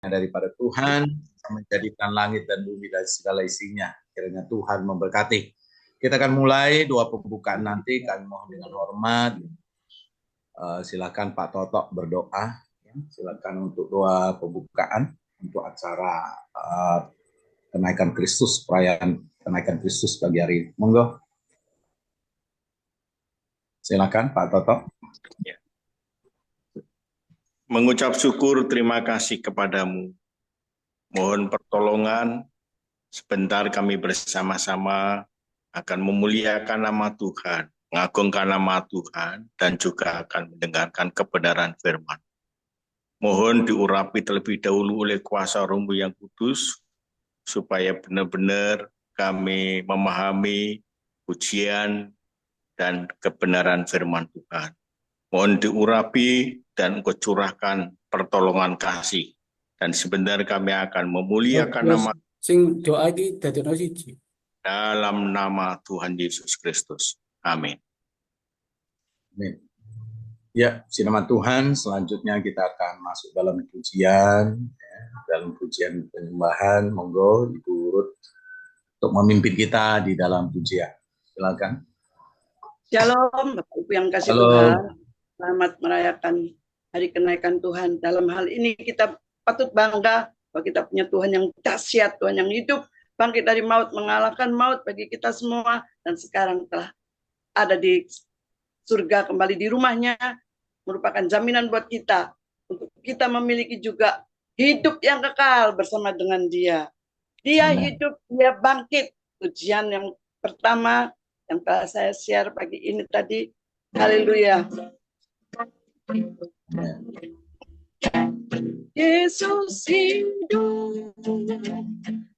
daripada Tuhan menjadikan langit dan bumi dan segala isinya. Kiranya Tuhan memberkati. Kita akan mulai doa pembukaan nanti. Kami mohon dengan hormat. Silakan Pak Toto berdoa. Silakan untuk doa pembukaan untuk acara kenaikan Kristus, perayaan kenaikan Kristus pagi hari ini. Monggo. Silakan Pak Toto. Ya. Mengucap syukur terima kasih kepadamu. Mohon pertolongan, sebentar kami bersama-sama akan memuliakan nama Tuhan, mengagungkan nama Tuhan, dan juga akan mendengarkan kebenaran firman. Mohon diurapi terlebih dahulu oleh kuasa Roh yang kudus, supaya benar-benar kami memahami pujian dan kebenaran firman Tuhan. Mohon diurapi dan Engkau curahkan pertolongan kasih. Dan sebentar kami akan memuliakan nama sing doa iki dadekno siji. Dalam nama Tuhan Yesus Kristus. Amin. Amin. Ya, sinaman Tuhan, selanjutnya kita akan masuk dalam pujian, dalam pujian penyembahan. Monggo Ibu Ruth untuk memimpin kita di dalam pujian. Silakan. Shalom, Bapak Ibu yang kasih Tuhan. Selamat merayakan hari kenaikan Tuhan. Dalam hal ini kita patut bangga bahwa kita punya Tuhan yang dahsyat, Tuhan yang hidup, bangkit dari maut, mengalahkan maut bagi kita semua, dan sekarang telah ada di surga kembali di rumahnya, merupakan jaminan buat kita untuk kita memiliki juga hidup yang kekal bersama dengan Dia. Dia hidup, Dia bangkit. Pujian yang pertama yang telah saya share pagi ini tadi, haleluya. Yesus hidup,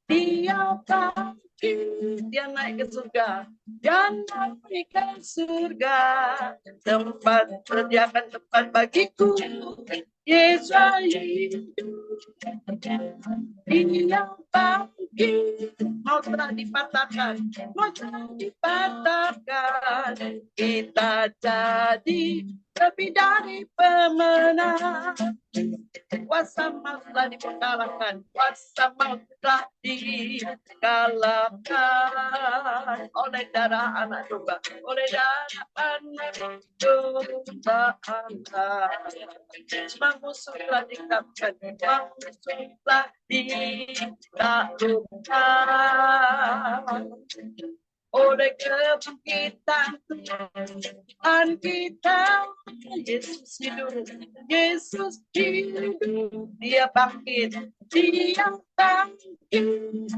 Dia bangkit, Dia naik ke surga, Dia naik ke surga, tempat sediakan tempat bagiku. Yesus hidup, Dia bangkit, maut telah dipatahkan, maut telah dipatahkan, kita jadi lebih dari pemenang. Kuasa maut telah dikalahkan, kuasa maut telah dikalahkan oleh darah anak domba, oleh darah anak domba. Semua musuh telah dikalahkan, semua musuh telah ditaklukkan oleh kebangkitan Tuhan kita. Yesus hidup, Yesus hidup, Dia bangkit, Dia bangkit,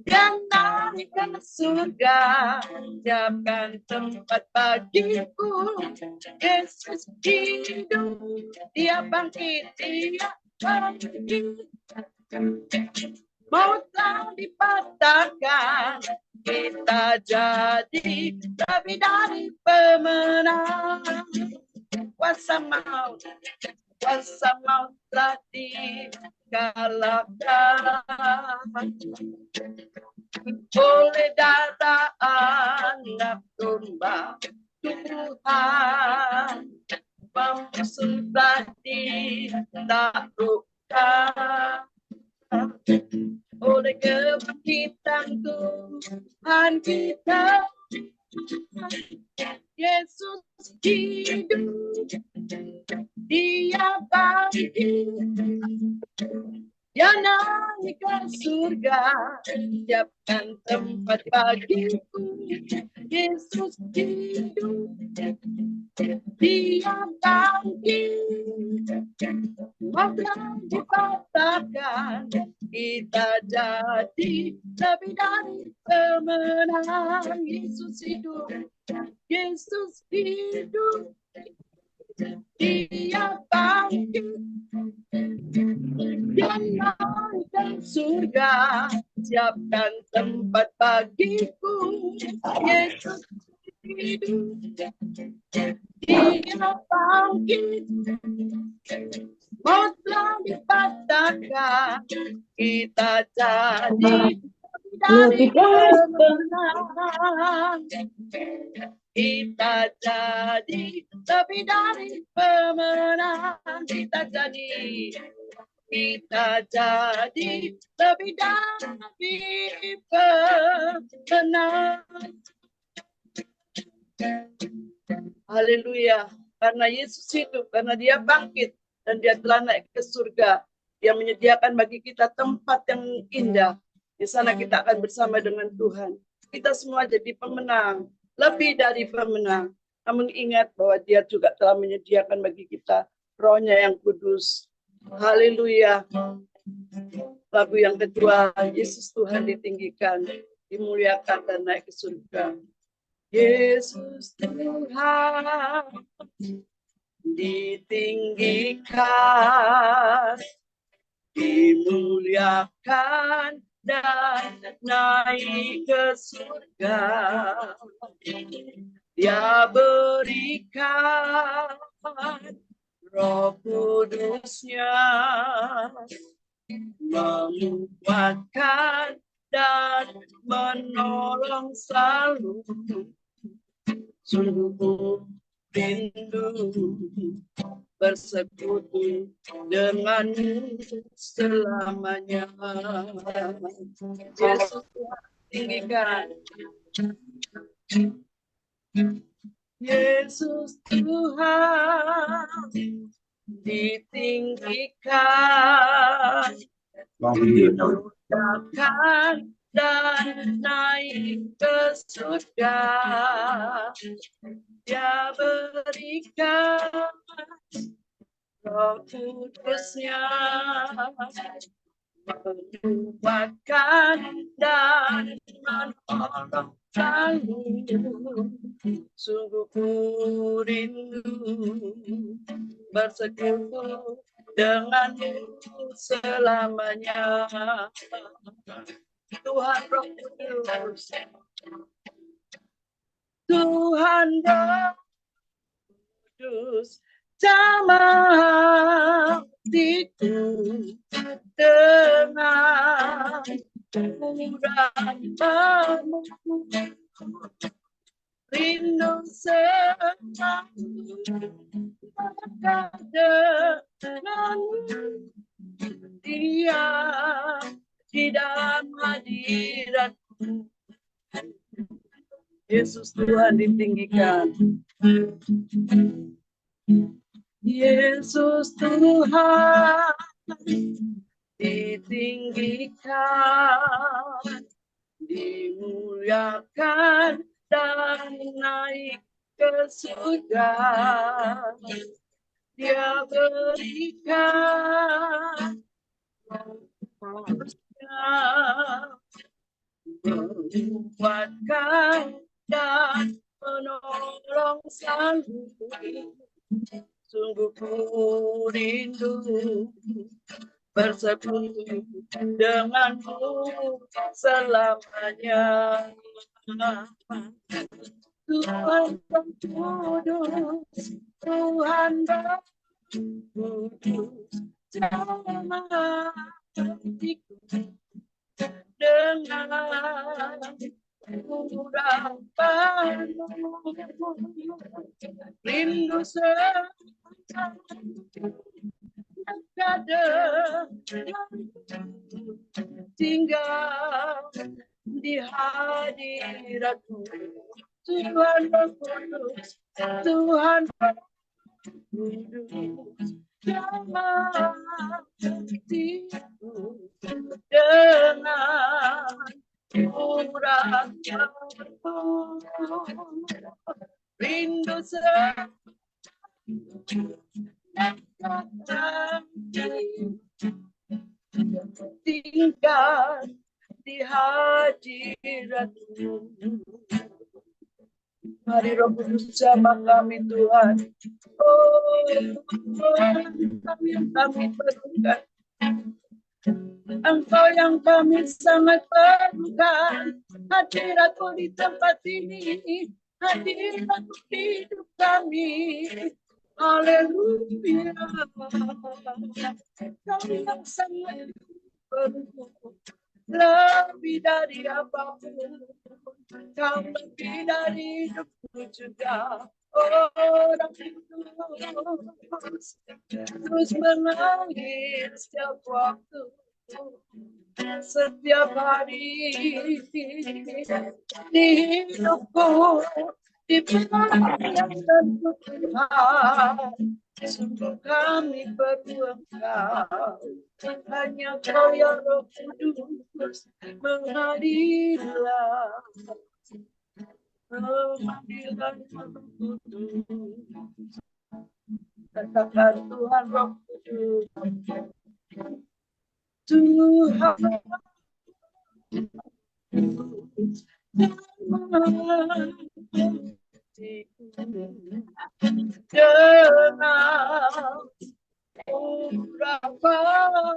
Dia naik ke surga, siapkan tempat bagiku. Yesus hidup, Dia bangkit, Dia bangkit, maut telah dipatahkan, kita jadi lebih dari pemenang. Kuasa maut telah dikalahkan oleh darah anak domba Tuhan. Musuh telah ditaklukkan oleh kebangkitan Tuhan kita. Yesus hidup, Dia bangkit, Dia naik ke surga, siapkan tempat bagiku. Yesus hidup, Dia bangkit, maut telah dipatahkan, kita jadi lebih dari pemenang. Yesus hidup, Yesus hidup, Dia bangkit, Dia naik ke surga, siapkan tempat bagiku. Yesus hidup, Dia bangkit, maut telah dipatahkan, kita jadi dari pemenang. Kita jadi lebih dari pemenang. Kita jadi kita jadi lebih dari pemenang. Haleluya. Karena Yesus hidup, karena dia bangkit, dan dia telah naik ke surga. Dia menyediakan bagi kita tempat yang indah. Di sana kita akan bersama dengan Tuhan. Kita semua jadi pemenang, lebih dari pemenang. Namun ingat bahwa dia juga telah menyediakan bagi kita Roh-Nya yang kudus. Haleluya. Lagu yang kedua, Yesus Tuhan ditinggikan, dimuliakan dan naik ke surga. Yesus Tuhan ditinggikan, dimuliakan dan naik ke surga. Dia berikan Roh Kudus-Nya, menguatkan dan menolong selalu. Sungguh rindu bersekutu denganmu selamanya. Yesus tinggikan, Yesus Tuhan ditinggikan, dimuliakan dan naik ke surga. Dia berikan Roh Kudus-Nya, menguatkan dan menolong selalu. Sungguh ku rindu bersekutu denganmu selamanya. Tuhan Roh Kudus, Tuhan Roh Kudus, jamah hatiku dengan urapanmu, rindu selalu denganmu, dia di dalam hadiratmu. Yesus Tuhan ditinggikan, Yesus Tuhan ditinggikan, dimuliakan dan naik ke surga. Dia berikan menguatkan dan menolong selalu. Sungguh ku rindu bersekutu denganmu selamanya. Tuhan Kudus, Tuhan Kudus, jamah hatiku dengan urapanmu, rindu tinggal di hadiratmu. Tuhan Kudus, Tuhan Kudus, jamah hatiku dengan urapanmu, rindu tinggal di hadiratmu. Mari Roh Kudus jamah kami Tuhan. Oh, kami perlukan. Engkau yang kami sangat perlukan. Hadiratmu di tempat ini, hadiratmu di hidup kami. Haleluya. Kami yang sangat perlu, lebih dari apapun. Kau lebih dari hidupku juga. Orang kudus terus mengalir setiap waktu, setiap hari di hidupku, di pelayanan Tuhan. Sungguh kami perlu Engkau, hanya Kau ya Roh Kudus, mengalirlah, mengalirlah Roh Kudus. Katakan Tuhan Roh Kudus, Tuhan dengan urapan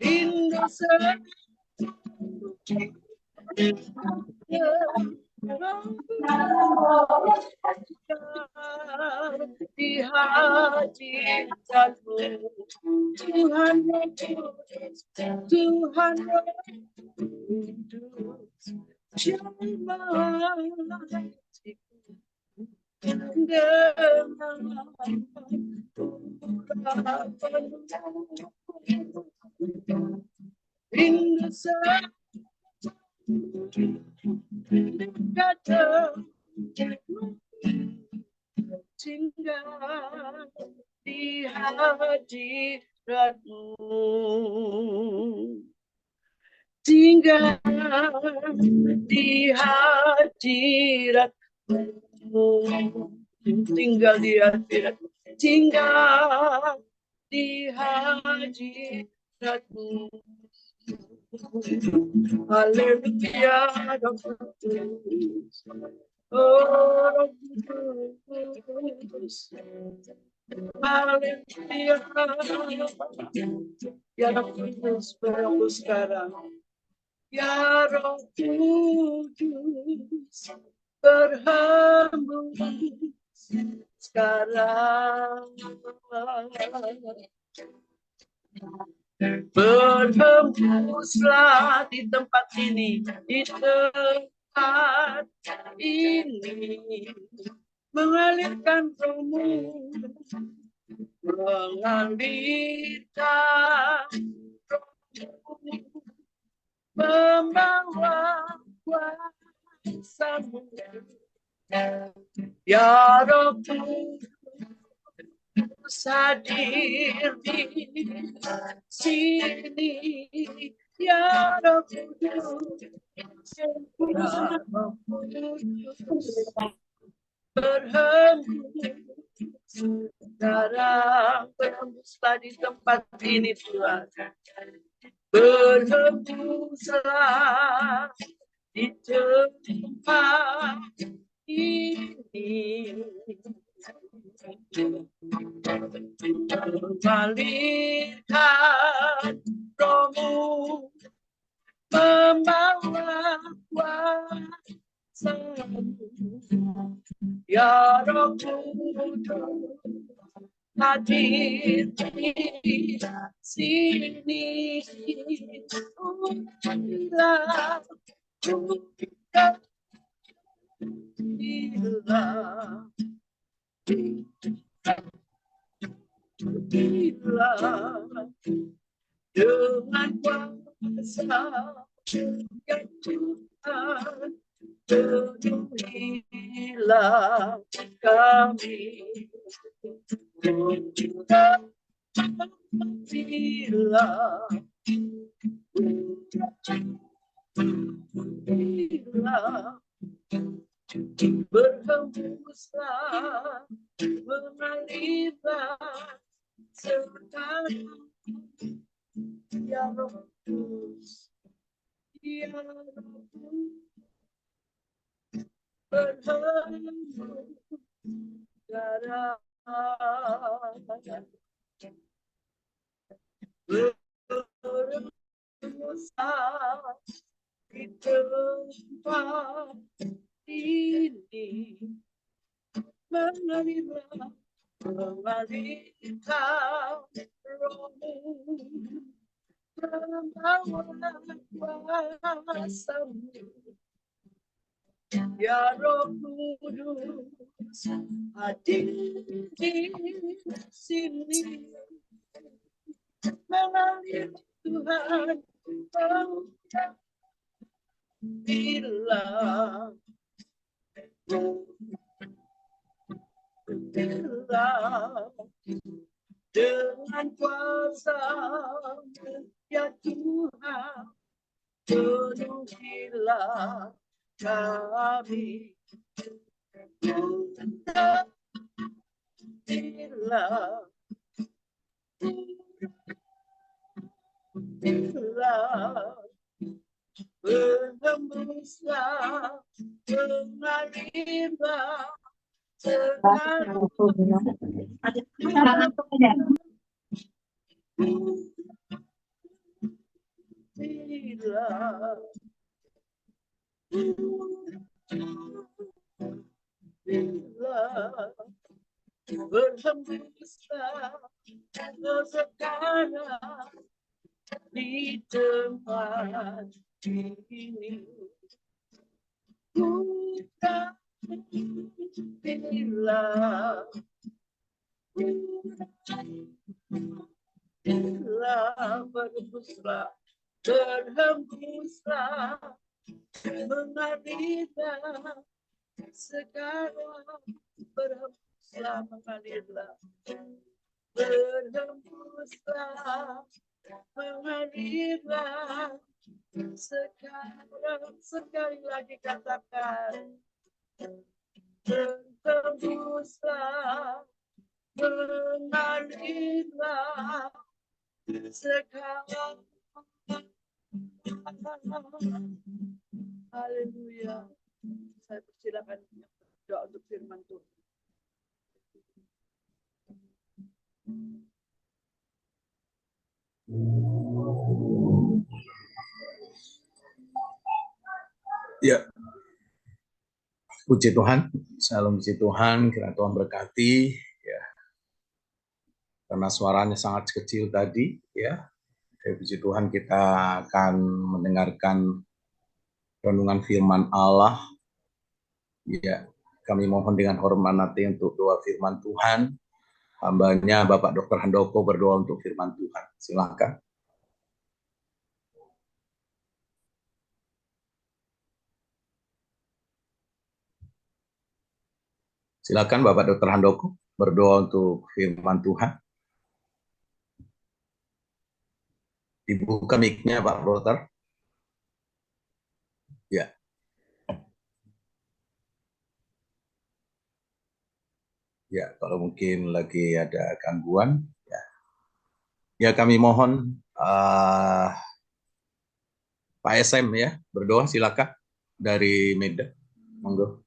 rindu di hadiratmu, Tuhan Kudus, Tuhan Kudus, jamah rindu datang tinggal di hadiratmu, tinggal di hadiratmu, tinggal di hadiratmu, tinggal di hadiratmu. Haleluya, Roh Kudus, oh Roh Kudus, haleluya, ya Roh Kudus, berlaku sekarang, ya Roh Kudus, berhembus sekarang. Berhembuslah di tempat ini, di tempat ini, mengalirkan rohmu, mengalirkan rohmu, membawa kuasamu, ya Roh Kudus hadir di sini, ya Roh Kudus, ya Roh Kudus, berhembus sekarang, berhembuslah di tempat ini Tuhan, berhembuslah di tempat ini, mengalirkan rohmu, membawa kuasamu, ya Roh Kudus hadir di sini, bila dengan kuasa yang Tuhan, penuhilah kami, penuhilah, penuhilah, berhembuslah, mengalirlah sekarang, ya Roh Kudus, ya Roh Kudus, berhembus darah, berhembuslah di tempat ini, mengalirlah, mengalirkan rohmu, membawa kuasamu, Ya Roh Kudus, hadir di sini, mengalir Tuhan, bila dengan kuasa ya Tuhan, penuhilah kami, bila berhembuslah, mengalirlah sekarang, bila berhembuslah sekarang di tempat ini. Bukan bila berhembuslah, mengalirlah sekarang, berhembuslah, mengalirlah, berhembuslah, mengalirlah sekarang. Sekali lagi katakan, berhembuslah, mengalirlah sekarang. Haleluya. Saya persilakan doa untuk firman Tuhan. Ya, puji Tuhan, salam puji Tuhan, kiranya Tuhan berkati, ya. Karena suaranya sangat kecil tadi, ya. Puji Tuhan, kita akan mendengarkan renungan firman Allah. Ya, kami mohon dengan hormat nanti untuk doa firman Tuhan. Hambanya Bapak Dr. Handoko berdoa untuk firman Tuhan. Silakan. Silakan Bapak Dr. Handoko berdoa untuk firman Tuhan. Dibuka mic-nya Pak Dokter. Ya. Ya, kalau mungkin lagi ada gangguan, ya. Ya, kami mohon Pak SM ya berdoa, silakan dari Medan. Monggo.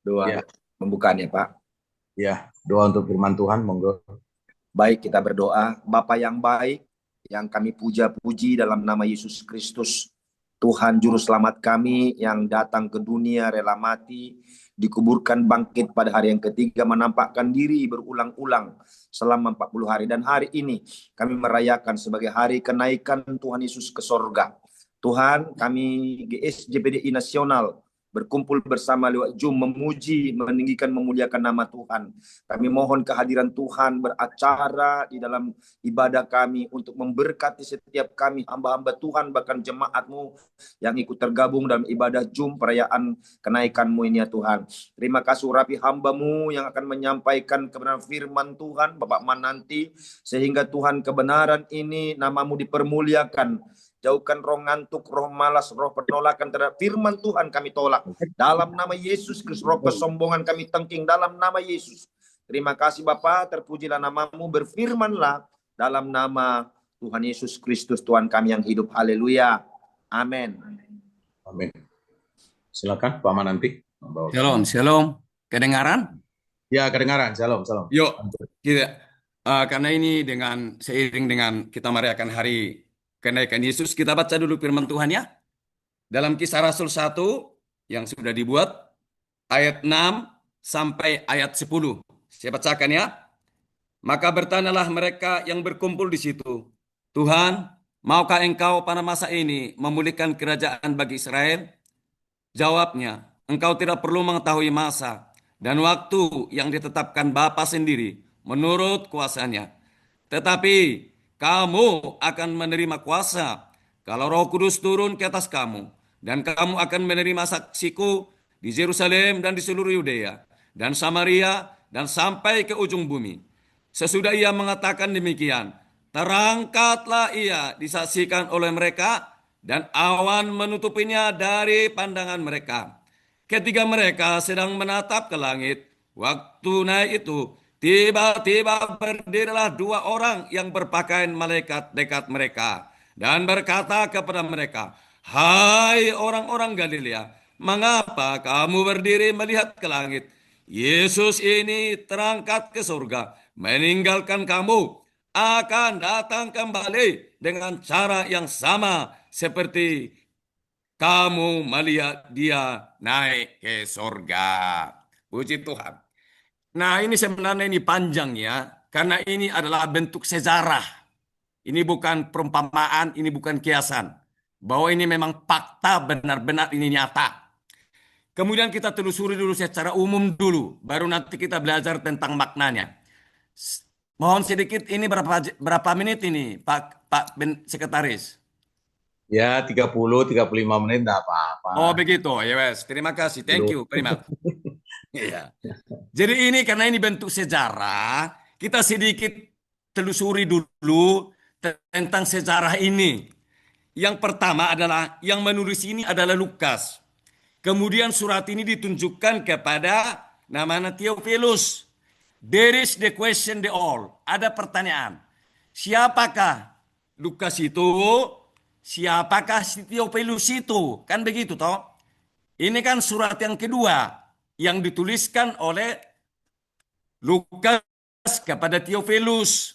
Doa Ya. pembukaan ya Pak. Ya, doa untuk firman Tuhan, monggo. Baik, kita berdoa. Bapa yang baik, yang kami puja-puji dalam nama Yesus Kristus, Tuhan Juru Selamat kami yang datang ke dunia, rela mati, dikuburkan bangkit pada hari yang ketiga, menampakkan diri berulang-ulang selama 40 hari. Dan hari ini kami merayakan sebagai hari kenaikan Tuhan Yesus ke sorga. Tuhan, kami GSJPDI Nasional berkumpul bersama lewat Zoom, memuji, meninggikan, memuliakan nama Tuhan. Kami mohon kehadiran Tuhan beracara di dalam ibadah kami untuk memberkati setiap kami, hamba-hamba Tuhan, bahkan jemaat-Mu yang ikut tergabung dalam ibadah Zoom perayaan kenaikan-Mu ini ya Tuhan. Terima kasih urapi hamba-Mu yang akan menyampaikan kebenaran firman Tuhan, Bapak Mananti, sehingga Tuhan kebenaran ini nama-Mu dipermuliakan. Jauhkan roh ngantuk, roh malas, roh penolakan terhadap firman Tuhan kami tolak. Dalam nama Yesus Kristus, roh kesombongan kami tengking dalam nama Yesus. Terima kasih Bapa, terpujilah nama-Mu, berfirmanlah dalam nama Tuhan Yesus Kristus, Tuhan kami yang hidup. Haleluya. Amin. Amin. Silakan Pak Mananti. Shalom, shalom. Kedengaran? Ya, kedengaran. Shalom, shalom. Yuk, kita karena ini seiring dengan kita merayakan hari kenaikan Yesus, kita baca dulu firman Tuhan ya. Dalam Kisah Rasul 1 yang sudah dibuat, ayat 6 sampai ayat 10. Saya bacakan ya. Maka bertanyalah mereka yang berkumpul di situ, Tuhan, Maukah engkau pada masa ini memulihkan kerajaan bagi Israel? Jawabnya, engkau tidak perlu mengetahui masa dan waktu yang ditetapkan Bapa sendiri menurut kuasanya. Tetapi kamu akan menerima kuasa kalau Roh Kudus turun ke atas kamu, dan kamu akan menerima saksiku di Yerusalem dan di seluruh Yudea dan Samaria dan sampai ke ujung bumi. Sesudah ia mengatakan demikian, terangkatlah ia disaksikan oleh mereka, dan awan menutupinya dari pandangan mereka. Ketika mereka sedang menatap ke langit, waktu naik itu, tiba-tiba berdirilah dua orang yang berpakaian malaikat dekat mereka dan berkata kepada mereka, "Hai orang-orang Galilea, mengapa kamu berdiri melihat ke langit? Yesus ini terangkat ke surga, meninggalkan kamu, akan datang kembali dengan cara yang sama seperti kamu melihat dia naik ke surga." Puji Tuhan. Nah, ini sebenarnya ini panjang ya, karena ini adalah bentuk sejarah. Ini bukan perumpamaan, ini bukan kiasan. Bahwa ini memang fakta, benar-benar ini nyata. Kemudian kita telusuri dulu secara umum dulu, baru nanti kita belajar tentang maknanya. Mohon sedikit, ini berapa menit ini, Pak Sekretaris? Ya, 30-35 menit enggak apa-apa. Oh begitu, ya wes. Terima kasih, thank you very much. Iya. Jadi ini karena ini bentuk sejarah, kita sedikit telusuri dulu tentang sejarah ini. Yang pertama adalah, yang menulis ini adalah Lukas. Kemudian surat ini ditunjukkan kepada namanya Theophilus. There is the question the all. Ada pertanyaan. Siapakah Lukas itu? Siapakah si Theophilus itu? Kan begitu toh? Ini kan surat yang kedua yang dituliskan oleh Lukas kepada Theophilus.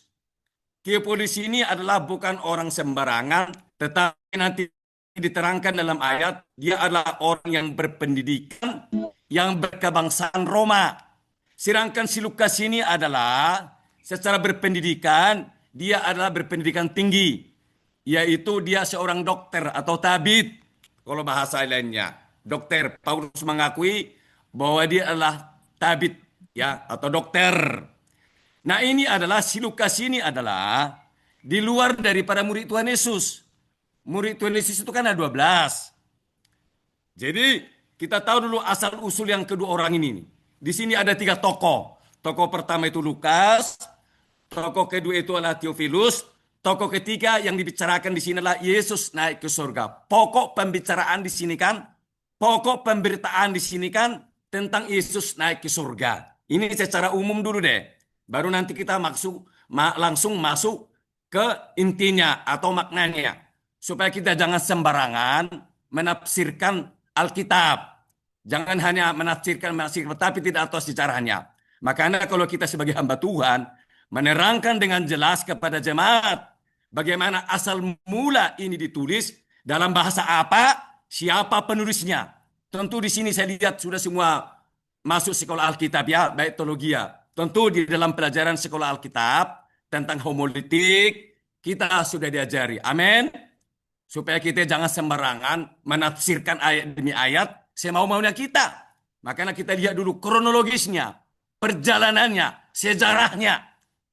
Theophilus ini adalah bukan orang sembarangan, tetapi nanti diterangkan dalam ayat, dia adalah orang yang berpendidikan, yang berkebangsaan Roma. Sedangkan si Lukas ini adalah secara berpendidikan, dia adalah berpendidikan tinggi, yaitu dia seorang dokter atau tabib, kalau bahasa lainnya. Dokter, Paulus mengakui bahwa dia adalah tabib ya, atau dokter. Nah, ini adalah si Lukas ini adalah di luar daripada murid Tuhan Yesus. Murid Tuhan Yesus itu kan ada 12. Jadi kita tahu dulu asal usul yang kedua orang ini. Di sini ada 3 tokoh. Tokoh pertama itu Lukas, tokoh kedua itu adalah Theophilus, tokoh ketiga yang dibicarakan di sini adalah Yesus naik ke surga. Pokok pembicaraan di sini kan, pokok pemberitaan di sini kan tentang Yesus naik ke surga. Ini secara umum dulu deh. Baru nanti kita langsung masuk ke intinya atau maknanya. Supaya kita jangan sembarangan menafsirkan Alkitab. Jangan hanya menafsirkan, tapi tidak tahu sejarahnya. Makanya kalau kita sebagai hamba Tuhan menerangkan dengan jelas kepada jemaat bagaimana asal mula ini ditulis, dalam bahasa apa, siapa penulisnya. Tentu di sini saya lihat sudah semua masuk sekolah Alkitab ya, baik teologi ya. Tentu di dalam pelajaran sekolah Alkitab tentang homiletik kita sudah diajari. Amin. Supaya kita jangan sembarangan menafsirkan ayat demi ayat semau-maunya kita. Makanya kita lihat dulu kronologisnya, perjalanannya, sejarahnya.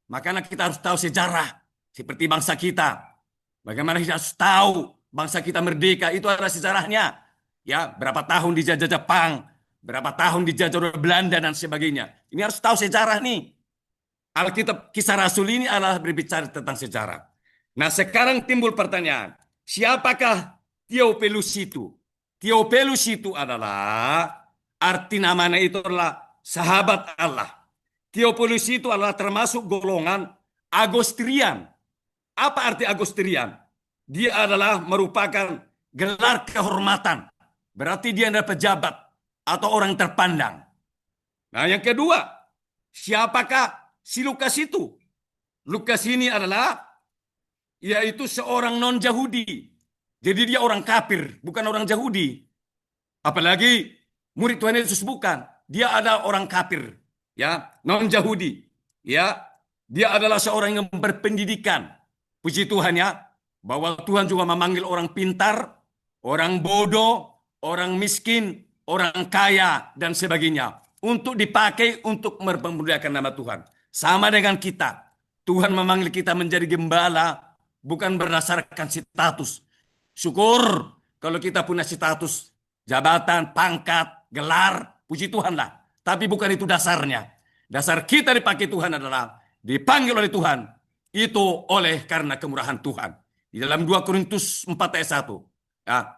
Makanya kita harus tahu sejarah seperti bangsa kita. Bagaimana kita harus tahu bangsa kita merdeka, itu adalah sejarahnya. Ya, berapa tahun dijajah Jepang, berapa tahun dijajah oleh Belanda dan sebagainya. Ini harus tahu sejarah nih. Alkitab Kisah Rasul ini adalah berbicara tentang sejarah. Nah, sekarang timbul pertanyaan, siapakah Theophilus itu? Theophilus itu adalah, arti namanya itu adalah sahabat Allah. Theophilus itu adalah termasuk golongan Agostinian. Apa arti Agostinian? Dia adalah merupakan gelar kehormatan. Berarti dia adalah pejabat atau orang terpandang. Nah, yang kedua, siapakah si Lukas itu? Lukas ini adalah yaitu seorang non-Yahudi. Jadi dia orang kafir, bukan orang Yahudi. Apalagi murid Tuhan Yesus bukan. Dia adalah orang kafir, ya, non-Yahudi. Ya, dia adalah seorang yang berpendidikan. Puji Tuhan ya. bahwa Tuhan juga memanggil orang pintar, orang bodoh, orang miskin, orang kaya, dan sebagainya untuk dipakai untuk mempermuliakan nama Tuhan. Sama dengan kita. Tuhan memanggil kita menjadi gembala bukan berdasarkan status. Syukur kalau kita punya status, jabatan, pangkat, gelar, puji Tuhan lah. Tapi bukan itu dasarnya. Dasar kita dipakai Tuhan adalah dipanggil oleh Tuhan. Itu oleh karena kemurahan Tuhan. Di dalam 2 Korintus 4 ayat 1. Ya,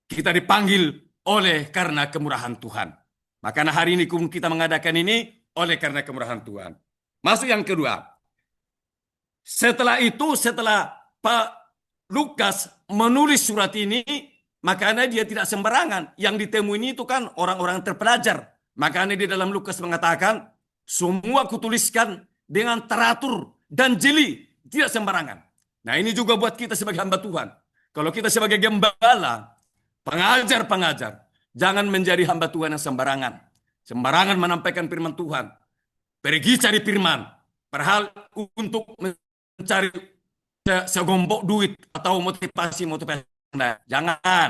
kita dipanggil oleh karena kemurahan Tuhan. Makanya hari ini kita mengadakan ini oleh karena kemurahan Tuhan. Masuk yang kedua. Setelah itu, setelah Pak Lukas menulis surat ini, makanya dia tidak sembarangan. Yang ditemui ini itu kan orang-orang terpelajar. Makanya di dalam Lukas mengatakan, semua kutuliskan dengan teratur dan jeli, tidak sembarangan. Nah ini juga buat kita sebagai hamba Tuhan. Kalau kita sebagai gembala, pengajar-pengajar, jangan menjadi hamba Tuhan yang sembarangan. Sembarangan menampaikan firman Tuhan. Pergi cari firman. Padahal untuk mencari segombok duit atau motivasi. Nah, jangan.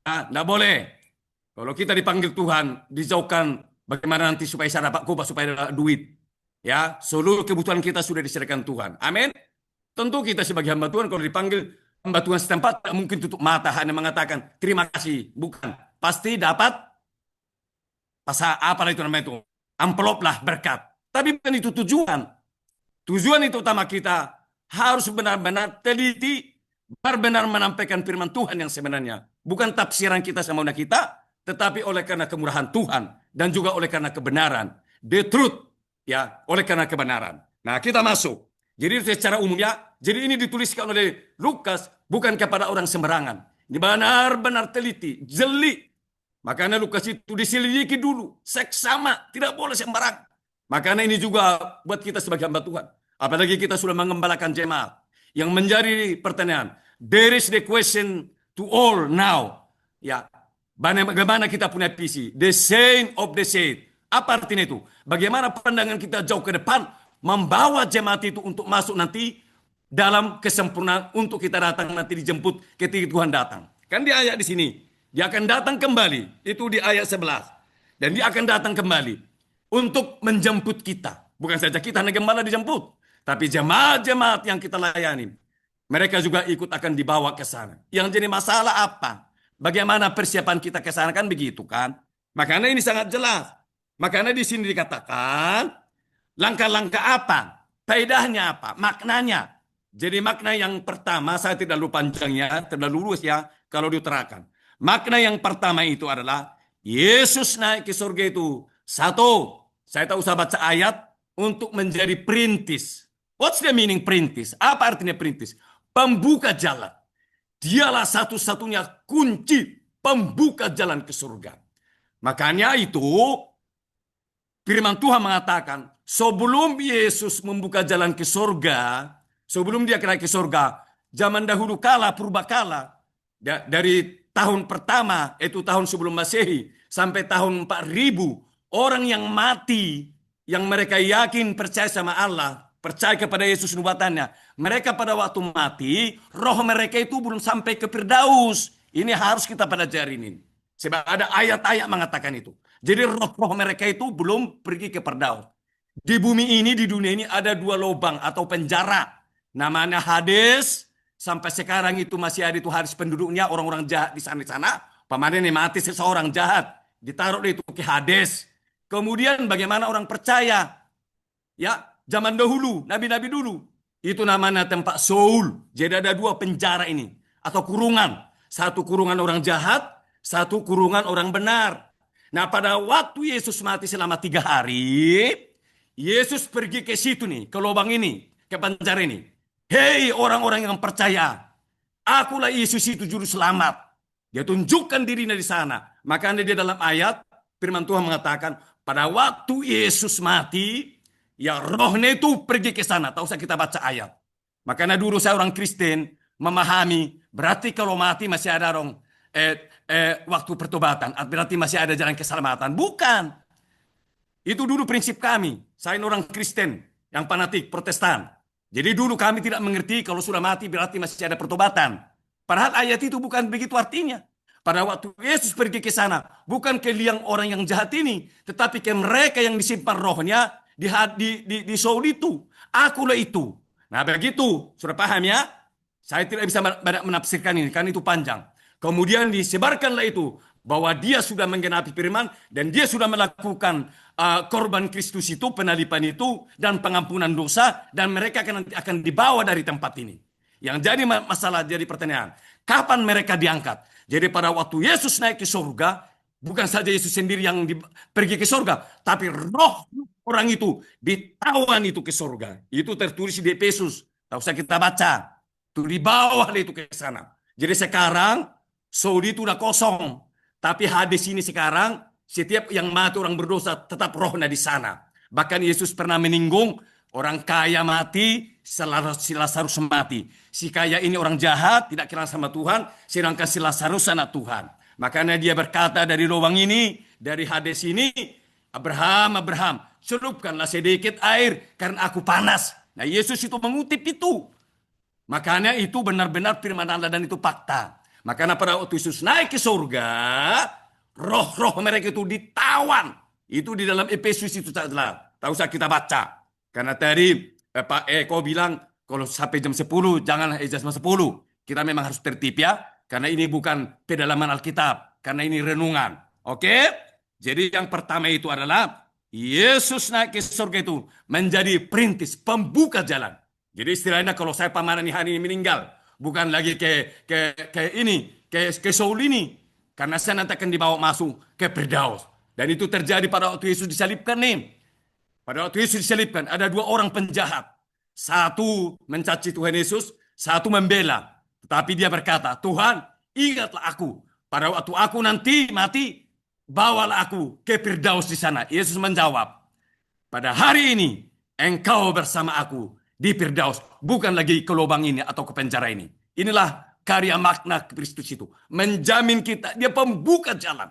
Nah, tidak boleh. Kalau kita dipanggil Tuhan, dijauhkan bagaimana nanti supaya saya dapat kubah, supaya dapat duit. Ya, seluruh kebutuhan kita sudah disediakan Tuhan. Amin. Tentu kita sebagai hamba Tuhan kalau dipanggil hamba Tuhan setempat tak mungkin tutup mata hanya mengatakan terima kasih. Bukan. Pasti dapat pasal apa itu namanya itu? Amplop lah berkat. Tapi bukan itu tujuan. Tujuan itu utama kita harus benar-benar teliti, benar-benar menampaikan firman Tuhan yang sebenarnya. Bukan tafsiran kita sama kita, tetapi oleh karena kemurahan Tuhan dan juga oleh karena kebenaran. The truth, ya, oleh karena kebenaran. Nah, kita masuk. Jadi secara umumnya, jadi ini dituliskan oleh Lukas bukan kepada orang sembarangan. Ini benar-benar teliti, jeli. Makanya Lukas itu diselidiki dulu, seksama, tidak boleh sembarang. Makanya ini juga buat kita sebagai hamba Tuhan. Apalagi kita sudah mengembalakan jemaat. Yang menjadi pertanyaan, there is the question to all now. Ya, bagaimana kita punya visi? The saint of the saint. Apa artinya itu? Bagaimana pandangan kita jauh ke depan, membawa jemaat itu untuk masuk nanti dalam kesempurnaan untuk kita datang nanti dijemput ketika Tuhan datang. Kan di ayat di sini, dia akan datang kembali. Itu di ayat 11. Dan dia akan datang kembali untuk menjemput kita. Bukan saja kita hanya gembala dijemput, tapi jemaat-jemaat yang kita layani, mereka juga ikut akan dibawa ke sana. Yang jadi masalah apa? Bagaimana persiapan kita ke sana, kan begitu kan? Makanya ini sangat jelas. Makanya di sini dikatakan langkah-langkah apa? Faedahnya apa? Maknanya. Jadi makna yang pertama, saya tidak lupa panjangnya, terlalu luas ya kalau diutarakan. Makna yang pertama itu adalah Yesus naik ke surga itu. Satu, saya tak usah baca ayat untuk menjadi perintis. What's the meaning perintis? Apa artinya perintis? Pembuka jalan. Dialah satu-satunya kunci pembuka jalan ke surga. Makanya itu firman Tuhan mengatakan, sebelum Yesus membuka jalan ke surga, sebelum dia naik ke surga, zaman dahulu kala, purbakala, dari tahun pertama, itu tahun sebelum Masehi, sampai tahun 4000, orang yang mati, yang mereka yakin percaya sama Allah, percaya kepada Yesus nubuatannya, mereka pada waktu mati, roh mereka itu belum sampai ke Firdaus. Ini harus kita pelajari ini. Sebab ada ayat-ayat mengatakan itu. Jadi roh-roh mereka itu belum pergi ke Firdaus. Di bumi ini, di dunia ini ada 2 lubang atau penjara. Namanya Hades. Sampai sekarang itu masih ada itu Hades penduduknya, orang-orang jahat di sana-sana. Pamannya mati seseorang jahat, ditaruh di itu ke Hades. Kemudian bagaimana orang percaya? Ya, zaman dahulu, nabi-nabi dulu. Itu namanya tempat Saul. Jadi ada 2 penjara ini. Atau kurungan. Satu kurungan orang jahat, satu kurungan orang benar. Nah pada waktu Yesus mati selama 3 hari, Yesus pergi ke situ nih, ke lubang ini, ke penjara ini. Hei orang-orang yang percaya, akulah Yesus itu juru selamat. Dia tunjukkan dirinya di sana. Makanya dia dalam ayat, firman Tuhan mengatakan, pada waktu Yesus mati, ya rohnya itu pergi ke sana. Tak usah kita baca ayat. Makanya dulu saya orang Kristen memahami, berarti kalau mati masih ada orang waktu pertobatan, berarti masih ada jalan keselamatan. Bukan. Itu dulu prinsip kami. Saya orang Kristen yang fanatik Protestan. Jadi dulu kami tidak mengerti kalau sudah mati berarti masih ada pertobatan. Padahal ayat itu bukan begitu artinya. Pada waktu Yesus pergi ke sana, bukan ke liang orang yang jahat ini, tetapi ke mereka yang disimpan rohnya di Saul itu. Akulah itu. Nah begitu, sudah paham ya? Saya tidak bisa banyak menafsirkan ini, kan itu panjang. Kemudian disebarkanlah itu, bahwa dia sudah menggenapi firman, dan dia sudah melakukan korban Kristus itu, penalipan itu, dan pengampunan dosa, dan mereka akan dibawa dari tempat ini. Yang jadi masalah, jadi pertanyaan, kapan mereka diangkat? Jadi pada waktu Yesus naik ke surga, bukan saja Yesus sendiri yang pergi ke surga, tapi roh orang itu ditawan itu ke surga. Itu tertulis di Efesus. Tak usah kita baca. Itu di bawah itu ke sana. Jadi sekarang Saudi itu udah kosong. Tapi hadis ini sekarang setiap yang mati orang berdosa tetap rohnya di sana. Bahkan Yesus pernah menyinggung orang kaya mati, si Lazarus mati. Si kaya ini orang jahat, tidak kenal sama Tuhan, sedangkan si Lazarus anak Tuhan. Makanya dia berkata dari lubang ini, dari hadis ini, Abraham, celupkanlah sedikit air karena aku panas. Nah Yesus itu mengutip itu. Makanya itu benar-benar firman Allah dan itu fakta. Makanya pada waktu Yesus naik ke surga, roh-roh mereka itu ditawan. Itu di dalam Efesus itu adalah. Tak usah kita baca. Karena tadi Pak Eko bilang, kalau sampai jam 10, jangan jam 10. Kita memang harus tertib ya. Karena ini bukan pedalaman Alkitab. Karena ini renungan. Oke? Jadi yang pertama itu adalah, Yesus naik ke surga itu menjadi perintis, pembuka jalan. Jadi istilahnya kalau saya pamanani hari ini meninggal. Bukan lagi ke Saul ini. Karena saya nanti akan dibawa masuk ke Firdaus. Dan itu terjadi pada waktu Yesus disalibkan nih. Pada waktu Yesus disalibkan, ada dua orang penjahat. Satu mencaci Tuhan Yesus, satu membela. Tetapi dia berkata, Tuhan, ingatlah aku. Pada waktu aku nanti mati, bawalah aku ke Firdaus di sana. Yesus menjawab, pada hari ini, engkau bersama aku di Firdaus. Bukan lagi ke lubang ini atau ke penjara ini. Inilah karya makna Kristus itu. Menjamin kita, dia pembuka jalan.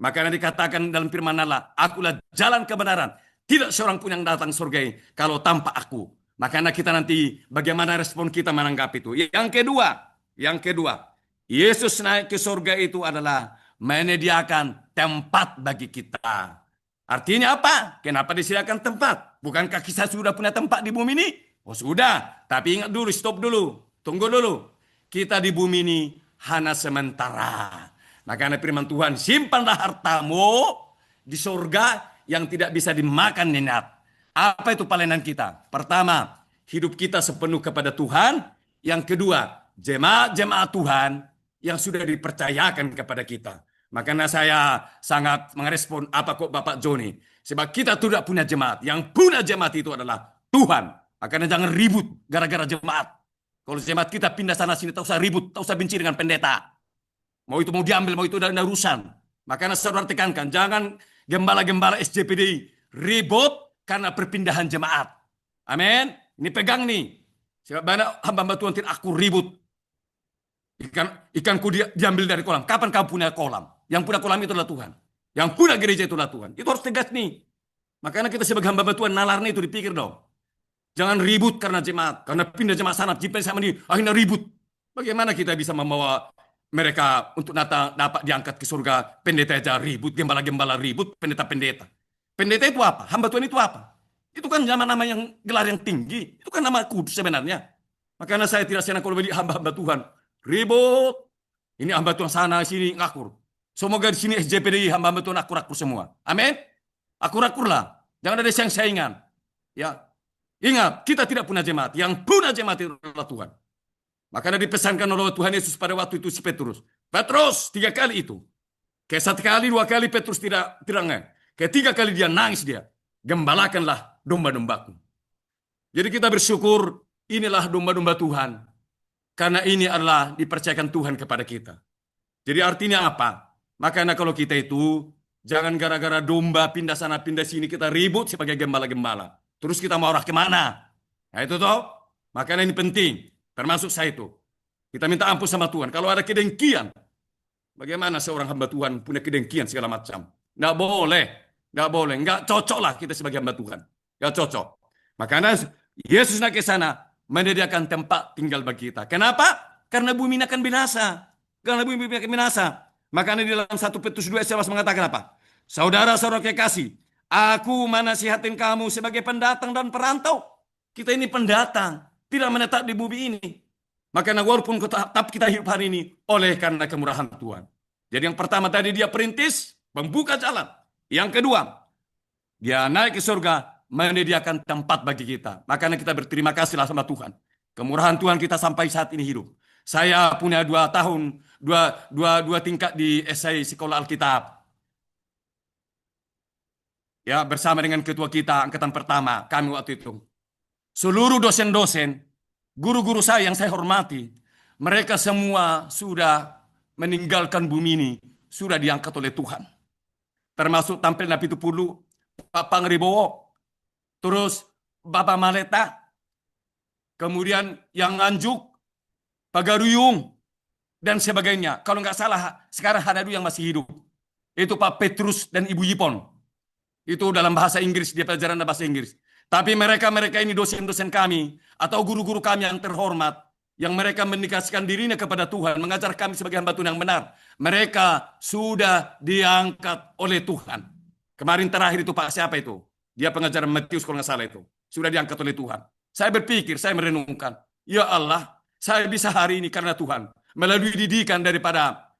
Makanya dikatakan dalam firman Allah, akulah jalan kebenaran. Tidak seorang pun yang datang surga ini kalau tanpa aku. Makanya kita nanti bagaimana respon kita menanggapi itu. Yang kedua, Yesus naik ke surga itu adalah menyediakan tempat bagi kita. Artinya apa? Kenapa disediakan tempat? Bukankah kita sudah punya tempat di bumi ini? Oh sudah, tapi ingat dulu, stop dulu. Tunggu dulu. Kita di bumi ini hanya sementara. Makanya firman Tuhan, simpanlah hartamu di surga yang tidak bisa dimakan nyengat. Apa itu pelayanan kita? Pertama, hidup kita sepenuh kepada Tuhan. Yang kedua, jemaat-jemaat Tuhan yang sudah dipercayakan kepada kita. Makanya saya sangat merespon apa kok Bapak Joni. Sebab kita tidak punya jemaat. Yang punya jemaat itu adalah Tuhan. Makanya jangan ribut gara-gara jemaat. Kalau jemaat kita pindah sana sini, tak usah ribut, tak usah benci dengan pendeta. Mau itu mau diambil, mau itu ada urusan. Makanya saudara tekankan, jangan gembala-gembala SJPDI ribut karena perpindahan jemaat. Amin. Ini pegang nih. Sebab banyak hamba-hamba Tuhan tidak aku ribut. Ikanku diambil dari kolam. Kapan kau punya kolam? Yang punya kolam itu adalah Tuhan. Yang punya gereja itulah Tuhan. Itu harus tegas nih. Makanya kita sebagai hamba Tuhan nalarnya itu dipikir dong. Jangan ribut karena jemaat. Karena pindah jemaat sana, jemaat sama ini, akhirnya ribut. Bagaimana kita bisa membawa mereka untuk dapat diangkat ke surga? Pendeta aja ribut, gembala-gembala ribut, pendeta-pendeta. Pendeta itu apa? Hamba Tuhan itu apa? Itu kan nama-nama yang gelar yang tinggi. Itu kan nama kudus sebenarnya. Makanya saya tidak senang kalau beli hamba-hamba Tuhan. Ribut. Ini hamba Tuhan sana, sini, ngakur. Semoga di sini SJPDI hamba-hamba Tuhan akur-akur semua. Amin. Akur-akurlah. Jangan ada saing-saingan. Ya. Ingat, kita tidak punya jemaat. Yang punya jemaat itu adalah Tuhan. Makanya dipesankan oleh Tuhan Yesus pada waktu itu si Petrus. Petrus 3 kali itu. Kayak 1 kali, 2 kali Petrus tidak nge. Ketiga kali dia nangis dia. Gembalakanlah domba-dombaku. Jadi kita bersyukur inilah domba-domba Tuhan. Karena ini adalah dipercayakan Tuhan kepada kita. Jadi artinya apa? Makanya kalau kita itu jangan gara-gara domba pindah sana pindah sini kita ribut sebagai gembala-gembala. Terus kita mau arah kemana? Nah itu toh. Makanya ini penting. Termasuk saya itu. Kita minta ampun sama Tuhan. Kalau ada kedengkian. Bagaimana seorang hamba Tuhan punya kedengkian segala macam. Nggak boleh. Nggak boleh. Nggak cocok lah kita sebagai hamba Tuhan. Nggak cocok. Makanya Yesus naik ke sana. menyediakan tempat tinggal bagi kita. Kenapa? Karena bumi ini akan binasa. Karena bumi ini akan binasa. Makanya di dalam 1 Petrus 2 ayat 11 mengatakan apa? Saudara-saudara kekasih, aku menasihatin kamu sebagai pendatang dan perantau. Kita ini pendatang, tidak menetap di bumi ini. Makanya walaupun tetap kita hidup hari ini oleh karena kemurahan Tuhan. Jadi yang pertama tadi dia perintis, membuka jalan. Yang kedua, dia naik ke surga, menyediakan tempat bagi kita. Makanya kita berterima kasihlah sama Tuhan. Kemurahan Tuhan kita sampai saat ini hidup. Saya punya 2 tahun, dua tingkat di esai sekolah Alkitab. Ya, bersama dengan ketua kita angkatan pertama, kami waktu itu. Seluruh dosen-dosen, guru-guru saya yang saya hormati, mereka semua sudah meninggalkan bumi ini, sudah diangkat oleh Tuhan. Termasuk tampil Nabi Tupulu, Pak Pangribowo, terus Bapak Maleta, kemudian yang Nganjuk, Pak Garuyung, dan sebagainya. Kalau nggak salah, sekarang ada yang masih hidup. Itu Pak Petrus dan Ibu Yipon. Itu dalam bahasa Inggris, dia pelajaran bahasa Inggris. Tapi mereka ini dosen-dosen kami, atau guru-guru kami yang terhormat, yang mereka menikahkan dirinya kepada Tuhan, mengajar kami sebagai hamba Tuhan yang benar. Mereka sudah diangkat oleh Tuhan. Kemarin terakhir itu Pak siapa itu? Dia pengajaran Matius kalau nggak salah itu. Sudah diangkat oleh Tuhan. Saya berpikir, saya merenungkan. Ya Allah, saya bisa hari ini karena Tuhan. Melalui didikan daripada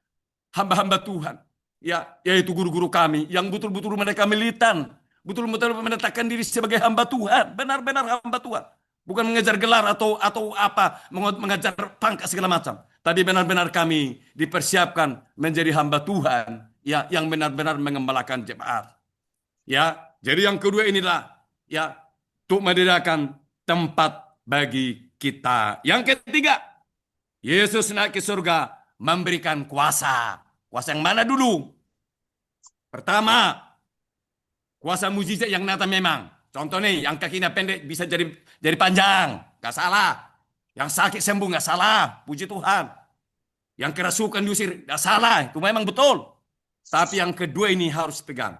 hamba-hamba Tuhan. Ya, yaitu guru-guru kami. Yang betul-betul mereka militan. Betul-betul menetapkan diri sebagai hamba Tuhan. Benar-benar hamba Tuhan. Bukan mengejar gelar atau apa. Mengejar pangkat segala macam. Tapi benar-benar kami dipersiapkan menjadi hamba Tuhan. Ya, yang benar-benar mengembalakan jemaat. Ya, jadi yang kedua inilah ya untuk menyediakan tempat bagi kita. Yang ketiga, Yesus naik ke surga memberikan kuasa. Kuasa yang mana dulu? Pertama, kuasa mujizat yang nyata memang. Contoh nih, yang kakinya pendek bisa jadi panjang, gak salah. Yang sakit sembuh gak salah, puji Tuhan. Yang kerasukan diusir gak salah, itu memang betul. Tapi yang kedua ini harus pegang.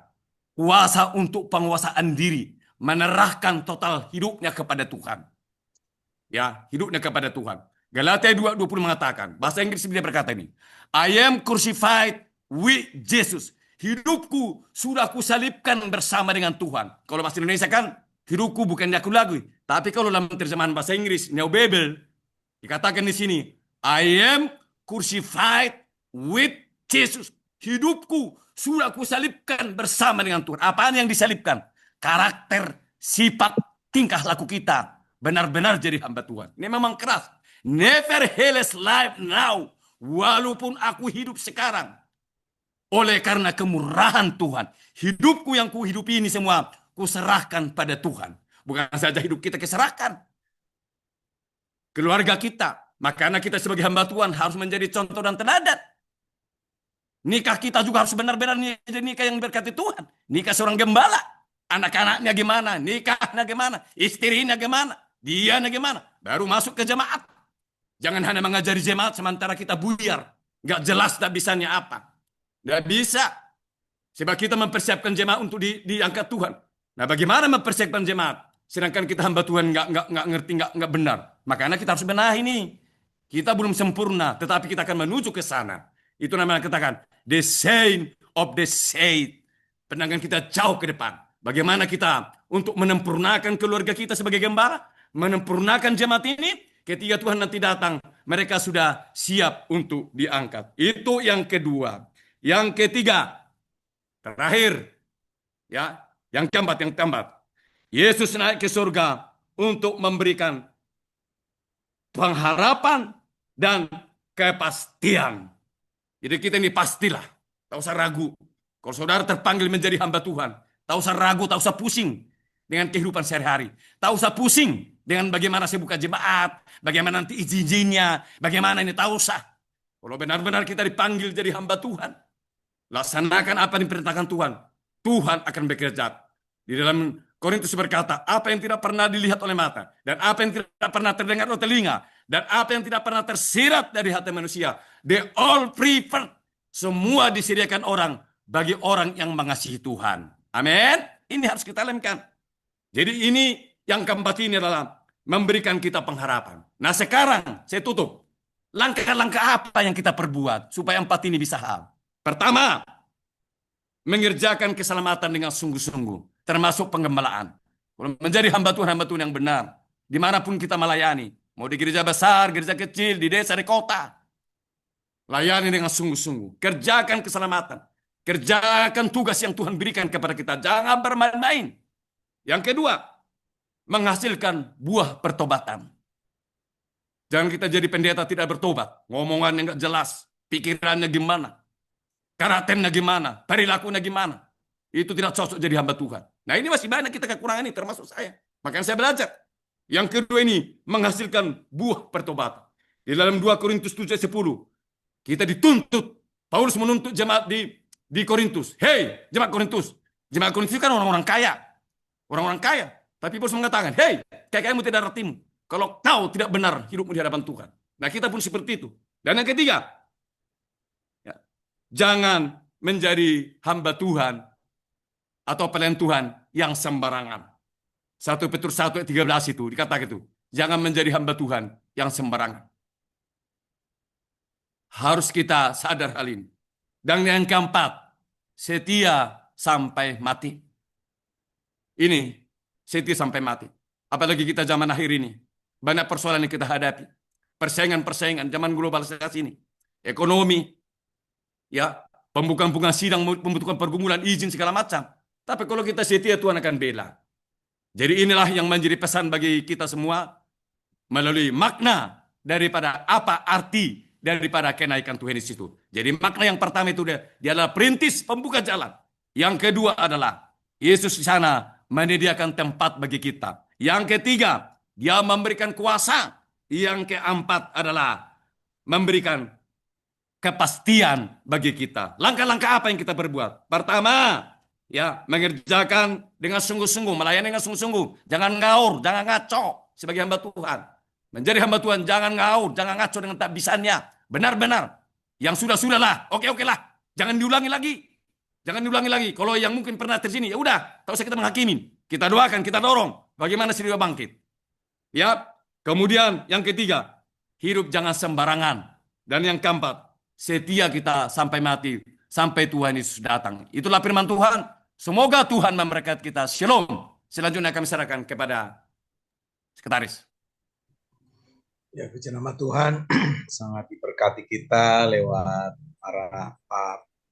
Kuasa untuk penguasaan diri, menyerahkan total hidupnya kepada Tuhan. Ya, hidupnya kepada Tuhan. Galatia 2:20 mengatakan, bahasa Inggris dia berkata ini, I am crucified with Jesus. Hidupku sudah kusalibkan bersama dengan Tuhan. Kalau bahasa Indonesia kan, hidupku bukan aku lagi. Tapi kalau dalam terjemahan bahasa Inggris, New Bible, dikatakan di sini, I am crucified with Jesus. Hidupku sudah kusalibkan bersama dengan Tuhan. Apaan yang disalibkan? Karakter, sifat, tingkah laku kita. Benar-benar jadi hamba Tuhan. Ini memang keras. Nevertheless life now. Walaupun aku hidup sekarang. Oleh karena kemurahan Tuhan. Hidupku yang kuhidupi ini semua. Kuserahkan pada Tuhan. Bukan saja hidup kita keserahkan. Keluarga kita. Makanya kita sebagai hamba Tuhan harus menjadi contoh dan teladan. Nikah kita juga harus benar-benar nikah yang berkati Tuhan. Nikah seorang gembala. Anak-anaknya gimana? Nikahnya gimana? Istrinya gimana? Dianya gimana? Baru masuk ke jemaat. Jangan hanya mengajari jemaat sementara kita buyar. Nggak jelas tak bisanya apa. Nggak bisa. Sebab kita mempersiapkan jemaat untuk diangkat Tuhan. Nah bagaimana mempersiapkan jemaat? Sedangkan kita hamba Tuhan nggak ngerti, nggak benar. Makanya kita harus benahi ini. Kita belum sempurna, tetapi kita akan menuju ke sana. Itu namanya katakan, the saint of the saint. Pandangan kita jauh ke depan. Bagaimana kita untuk menempurnakan keluarga kita sebagai gembala, menempurnakan jemaat ini, ketika Tuhan nanti datang, mereka sudah siap untuk diangkat. Itu yang kedua. Yang ketiga, terakhir, ya, yang keempat. Yesus naik ke surga untuk memberikan pengharapan dan kepastian. Jadi kita ini pastilah, tak usah ragu. Kalau saudara terpanggil menjadi hamba Tuhan, tak usah ragu, tak usah pusing dengan kehidupan sehari-hari. Tak usah pusing dengan bagaimana saya buka jemaat, bagaimana nanti izin-izinnya, bagaimana ini, tak usah. Kalau benar-benar kita dipanggil jadi hamba Tuhan, laksanakan apa yang diperintahkan Tuhan. Tuhan akan bekerja. Di dalam Korintus berkata, apa yang tidak pernah dilihat oleh mata, dan apa yang tidak pernah terdengar oleh telinga, dan apa yang tidak pernah tersirat dari hati manusia, they all preferred. Semua disediakan orang bagi orang yang mengasihi Tuhan. Amin. Ini harus kita lemkan. Jadi ini yang keempat ini adalah memberikan kita pengharapan. Nah sekarang saya tutup. Langkah-langkah apa yang kita perbuat supaya 4 ini bisa hal? Pertama, mengerjakan keselamatan dengan sungguh-sungguh, termasuk penggembalaan. Menjadi hamba Tuhan yang benar, dimanapun kita melayani, mau di gereja besar, gereja kecil, di desa, di kota, layani dengan sungguh-sungguh, kerjakan keselamatan, kerjakan tugas yang Tuhan berikan kepada kita, jangan bermain-main. Yang kedua, menghasilkan buah pertobatan. Jangan kita jadi pendeta tidak bertobat, ngomongannya nggak jelas, pikirannya gimana, karakternya gimana, perilakunya gimana. Itu tidak cocok jadi hamba Tuhan. Nah ini masih banyak kita kekurangan ini, termasuk saya. Makanya saya belajar. Yang kedua ini, menghasilkan buah pertobatan. Di dalam 2 Korintus 7:10, kita dituntut, Paulus menuntut jemaat di Korintus. Hei, jemaat Korintus. Jemaat Korintus kan orang-orang kaya. Orang-orang kaya. Tapi Paulus mengatakan, hei, kaya-kayamu tidak artimu kalau kau tidak benar hidupmu di hadapan Tuhan. Nah kita pun seperti itu. Dan yang ketiga, ya, jangan menjadi hamba Tuhan atau pelayan Tuhan yang sembarangan. 1 Petrus 1:13 itu dikatakan itu. Jangan menjadi hamba Tuhan yang sembarangan. Harus kita sadar hal ini. Dan yang keempat, setia sampai mati. Ini setia sampai mati. Apalagi kita zaman akhir ini. Banyak persoalan yang kita hadapi. Persaingan-persaingan zaman globalisasi ini. Ekonomi, ya, pembukaan sidang membutuhkan pergumulan, izin segala macam. Tapi kalau kita setia, Tuhan akan bela. Jadi inilah yang menjadi pesan bagi kita semua melalui makna daripada apa arti daripada kenaikan Tuhan Yesus itu. Jadi makna yang pertama itu dia adalah perintis pembuka jalan. Yang kedua adalah Yesus di sana menyediakan tempat bagi kita. Yang ketiga, dia memberikan kuasa. Yang keempat adalah memberikan kepastian bagi kita. Langkah-langkah apa yang kita perbuat? Pertama, ya, mengerjakan dengan sungguh-sungguh, melayani dengan sungguh-sungguh. Jangan ngaur, jangan ngaco sebagai hamba Tuhan. Menjadi hamba Tuhan, jangan ngaur, jangan ngaco dengan tak bisanya. Benar-benar. Yang sudah-sudahlah, oke lah. Jangan diulangi lagi. Jangan diulangi lagi. Kalau yang mungkin pernah tersini, ya udah, tak usah kita menghakimin. Kita doakan, kita dorong. Bagaimana si dia bangkit. Ya, kemudian yang ketiga, hidup jangan sembarangan. Dan yang keempat, setia kita sampai mati, sampai Tuhan Yesus datang. Itulah firman Tuhan. Semoga Tuhan memberkati kita. Shalom. Selanjutnya kami serahkan kepada sekretaris. Ya, puji nama Tuhan. Sangat diberkati kita lewat para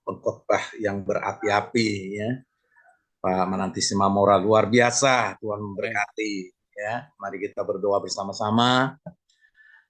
pengkhotbah yang berapi-api, ya. Pak Mananti Simamora, luar biasa. Tuhan memberkati. Ya, mari kita berdoa bersama-sama.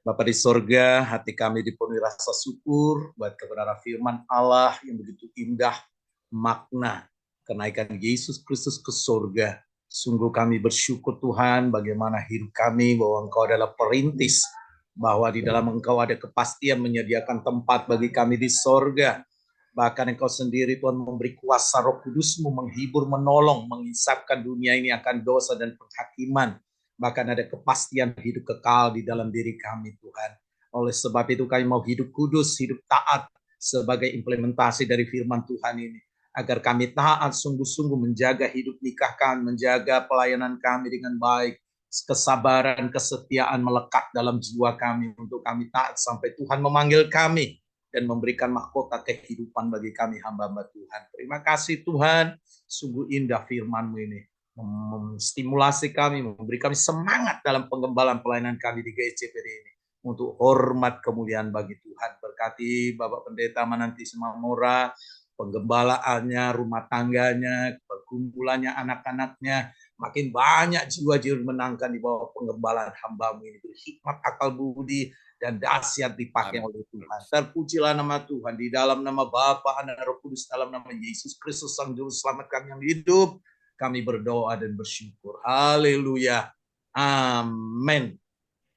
Bapa di sorga, hati kami dipenuhi rasa syukur buat kebenaran firman Allah yang begitu indah, makna kenaikan Yesus Kristus ke sorga. Sungguh kami bersyukur Tuhan bagaimana hidup kami, bahwa Engkau adalah perintis, bahwa di dalam Engkau ada kepastian menyediakan tempat bagi kami di sorga. Bahkan Engkau sendiri Tuhan memberi kuasa Roh Kudus-Mu menghibur, menolong, mengisapkan dunia ini akan dosa dan penghakiman. Bahkan ada kepastian hidup kekal di dalam diri kami Tuhan. Oleh sebab itu kami mau hidup kudus, hidup taat sebagai implementasi dari firman Tuhan ini. Agar kami taat sungguh-sungguh menjaga hidup nikah kami, menjaga pelayanan kami dengan baik. Kesabaran, kesetiaan melekat dalam jiwa kami untuk kami taat sampai Tuhan memanggil kami dan memberikan mahkota kehidupan bagi kami hamba-hamba Tuhan. Terima kasih Tuhan, sungguh indah firman-Mu ini. Menstimulasi kami, memberi kami semangat dalam penggembalaan pelayanan kami di GCPD ini untuk hormat kemuliaan bagi Tuhan. Berkati Bapak Pendeta Mananti Simamora, penggembalaannya, rumah tangganya, pergumulannya, anak-anaknya, makin banyak jiwa-jiwa menangkan di bawah penggembalaan hamba-Mu ini, berhikmat, akal budi, dan dahsyat dipakai oleh Tuhan. Terpujilah nama Tuhan di dalam nama Bapa, Anak, Roh Kudus, dalam nama Yesus Kristus Sang Juru Selamat kami yang hidup. Kami berdoa dan bersyukur. Haleluya. Amin.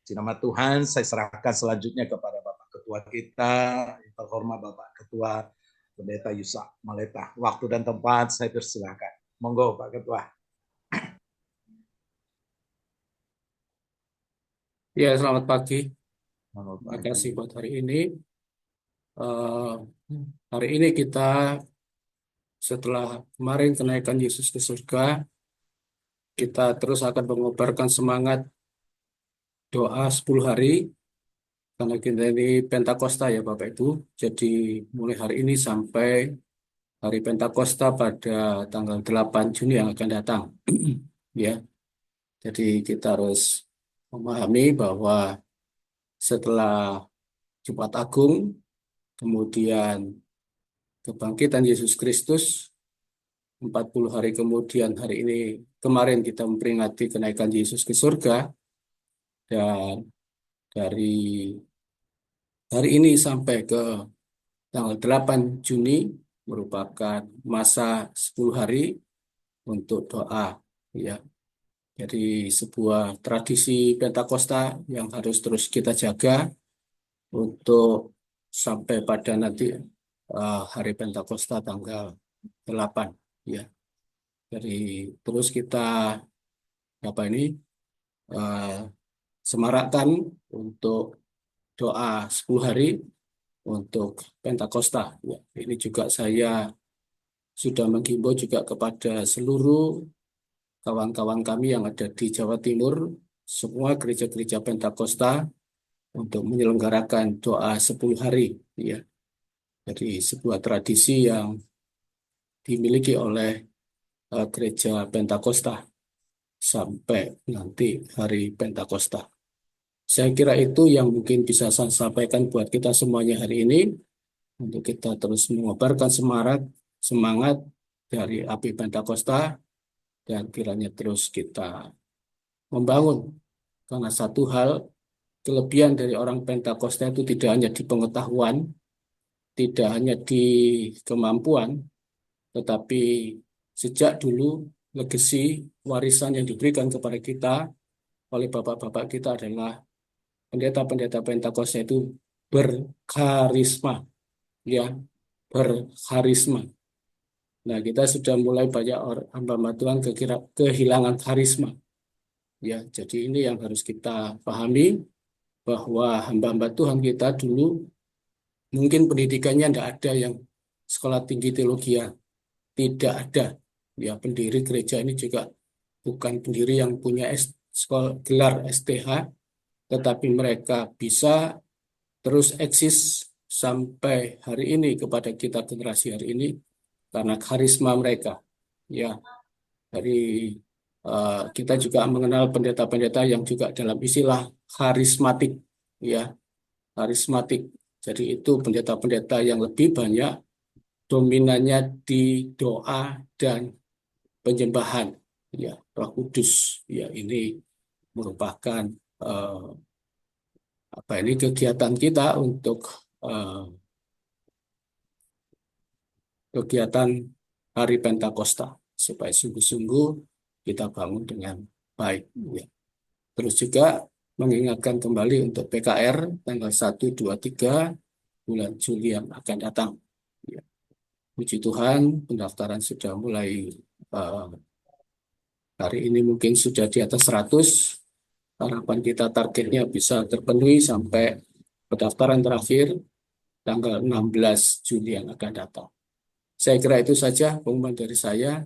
Di nama Tuhan, saya serahkan selanjutnya kepada Bapak Ketua kita, yang terhormat Bapak Ketua Pendeta Yusak Maleta. Waktu dan tempat saya persilahkan. Monggo Pak Ketua. Ya, selamat pagi. Selamat Terima pagi. kasih buat hari ini. Hari ini kita setelah kemarin kenaikan Yesus ke surga, kita terus akan mengobarkan semangat doa 10 hari, karena kita ini Pentakosta ya Bapak Ibu. Jadi mulai hari ini sampai hari Pentakosta pada tanggal 8 Juni yang akan datang. Ya, jadi kita harus memahami bahwa setelah Jumat Agung, kemudian kebangkitan Yesus Kristus, 40 hari kemudian hari ini, kemarin kita memperingati kenaikan Yesus ke surga, dan dari hari ini sampai ke tanggal 8 Juni merupakan masa 10 hari untuk doa. Ya, jadi sebuah tradisi Pentakosta yang harus terus kita jaga untuk sampai pada nanti hari Pentakosta tanggal 8. Ya, jadi terus kita semarakkan untuk doa 10 hari untuk Pentakosta. Ya, ini juga saya sudah menghimbau juga kepada seluruh kawan-kawan kami yang ada di Jawa Timur, semua gereja-gereja Pentakosta untuk menyelenggarakan doa 10 hari. Ya. Jadi sebuah tradisi yang dimiliki oleh gereja Pentakosta sampai nanti hari Pentakosta. Saya kira itu yang mungkin bisa saya sampaikan buat kita semuanya hari ini, untuk kita terus mengobarkan semangat dari api Pentakosta, dan kiranya terus kita membangun. Karena satu hal, kelebihan dari orang Pentakosta itu tidak hanya di pengetahuan, tidak hanya di kemampuan, tetapi sejak dulu legasi warisan yang diberikan kepada kita oleh bapak-bapak kita adalah pendeta-pendeta Pentakosta itu berkarisma, ya, berkarisma. Nah, kita sudah mulai banyak hamba Tuhan kehilangan karisma. Ya, jadi ini yang harus kita pahami, bahwa hamba-hamba Tuhan kita dulu mungkin pendidikannya tidak ada yang sekolah tinggi teologi, tidak ada. Ya, pendiri gereja ini juga bukan pendiri yang punya sekolah gelar STH, tetapi mereka bisa terus eksis sampai hari ini kepada kita generasi hari ini karena karisma mereka. Ya, dari kita juga mengenal pendeta-pendeta yang juga dalam istilah karismatik, ya, karismatik. Jadi itu pendeta-pendeta yang lebih banyak dominannya di doa dan penyembahan, ya, Roh Kudus. Ya, ini merupakan kegiatan kita untuk kegiatan Hari Pentakosta, supaya sungguh-sungguh kita bangun dengan baik. Ya. Terus juga mengingatkan kembali untuk PKR tanggal 1, 2, 3 bulan Juli yang akan datang. Ya. Puji Tuhan, pendaftaran sudah mulai hari ini mungkin sudah di atas 100. Harapan kita targetnya bisa terpenuhi sampai pendaftaran terakhir tanggal 16 Juli yang akan datang. Saya kira itu saja pengumuman dari saya.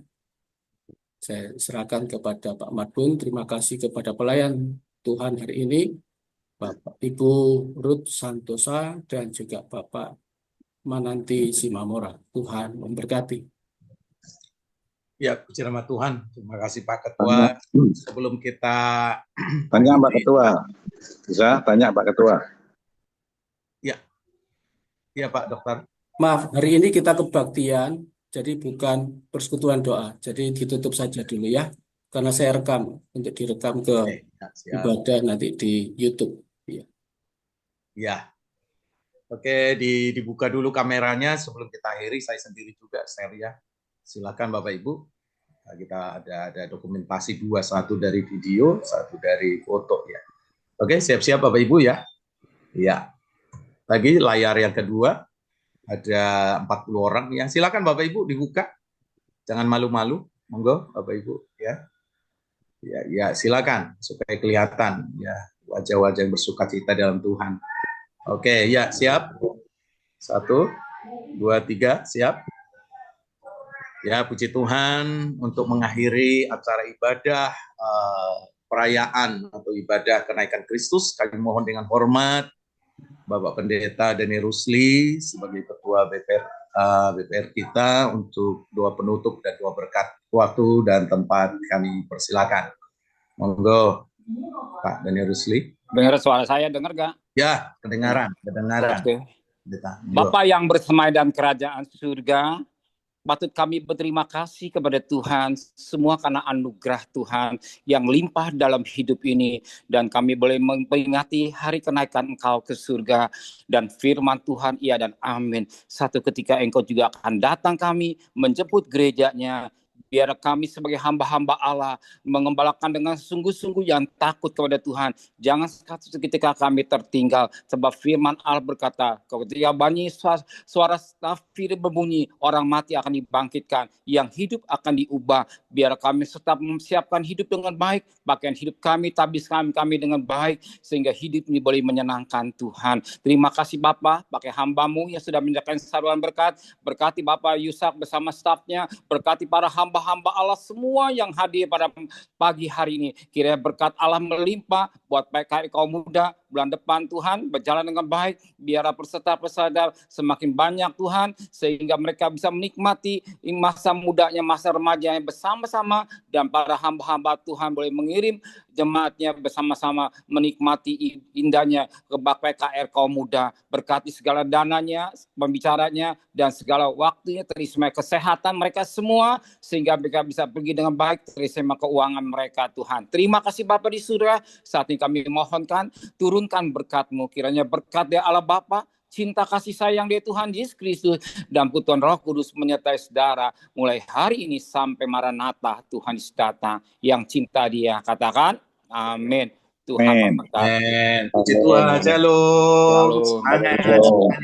Saya serahkan kepada Pak Madun. Terima kasih kepada pelayan Tuhan hari ini, Bapak Ibu Ruth Santosa, dan juga Bapak Mananti Simamora. Tuhan memberkati. Ya, puji nama Tuhan. Terima kasih Pak Ketua. Sebelum kita tanya Pak Ketua, bisa tanya Pak Ketua. Ya Pak Dokter. Maaf, hari ini kita kebaktian, jadi bukan persekutuan doa. Jadi ditutup saja dulu ya, karena saya rekam, untuk direkam ke ibadah nanti di YouTube. Ya. Oke, dibuka dulu kameranya sebelum kita akhiri. Saya sendiri juga share ya. Silakan Bapak Ibu. Nah, kita ada dokumentasi dua, satu dari video, satu dari foto ya. Oke, siap-siap Bapak Ibu ya. Ya. Lagi layar yang kedua ada 40 orang ya. Silakan Bapak Ibu dibuka. Jangan malu-malu. Monggo Bapak Ibu ya. Ya, silakan supaya kelihatan ya wajah-wajah yang bersukacita dalam Tuhan. Oke, ya siap. 1, 2, 3, siap. Ya, puji Tuhan, untuk mengakhiri acara ibadah perayaan atau ibadah kenaikan Kristus, kami mohon dengan hormat Bapak Pendeta Denny Rusli sebagai Ketua BPR kita untuk doa penutup dan doa berkat. Waktu dan tempat kami persilakan. Monggo Pak Denny Rusli. Dengar suara saya, dengar gak? Ya, kedengaran. Oke. Bapa yang bersemayam kerajaan surga, patut kami berterima kasih kepada Tuhan semua karena anugerah Tuhan yang limpah dalam hidup ini, dan kami boleh memperingati hari kenaikan Engkau ke surga, dan firman Tuhan iya dan amin. Satu ketika Engkau juga akan datang kami menjemput gerejanya. Biar kami sebagai hamba-hamba Allah mengembalakan dengan sungguh-sungguh yang takut kepada Tuhan. Jangan ketika kami tertinggal. Sebab firman Allah berkata, ketika bunyi suara nafir berbunyi, orang mati akan dibangkitkan, yang hidup akan diubah. Biar kami tetap mempersiapkan hidup dengan baik, pakaian hidup kami, tabis kami dengan baik, sehingga hidup ini boleh menyenangkan Tuhan. Terima kasih Bapa, pakai hamba-Mu yang sudah menyerahkan saluran berkat. Berkati Bapak Yusak bersama stafnya, berkati para hamba Allah semua yang hadir pada pagi hari ini. Kiranya berkat Allah melimpah buat PKRI Kaum Muda bulan depan Tuhan, berjalan dengan baik. Biar peserta-peserta semakin banyak Tuhan, sehingga mereka bisa menikmati masa mudanya, masa remajanya bersama-sama, dan para hamba-hamba Tuhan boleh mengirim jemaatnya bersama-sama menikmati indahnya kebak PKR Kaum Muda. Berkati segala dananya, pembicaranya, dan segala waktunya, terima kesehatan mereka semua, sehingga mereka bisa pergi dengan baik, terima keuangan mereka Tuhan. Terima kasih Bapa di surga, saat ini kami mohonkan, turunkan berkat-Mu, kiranya berkat dari Allah Bapa, cinta kasih sayang dari Tuhan Yesus Kristus, dan putuan Roh Kudus menyertai saudara mulai hari ini sampai Maranatha Tuhan Yesus datang. Yang cinta Dia, katakan amin. Tuhan memberkati. Puji Tuhan. Shalom. Shalom.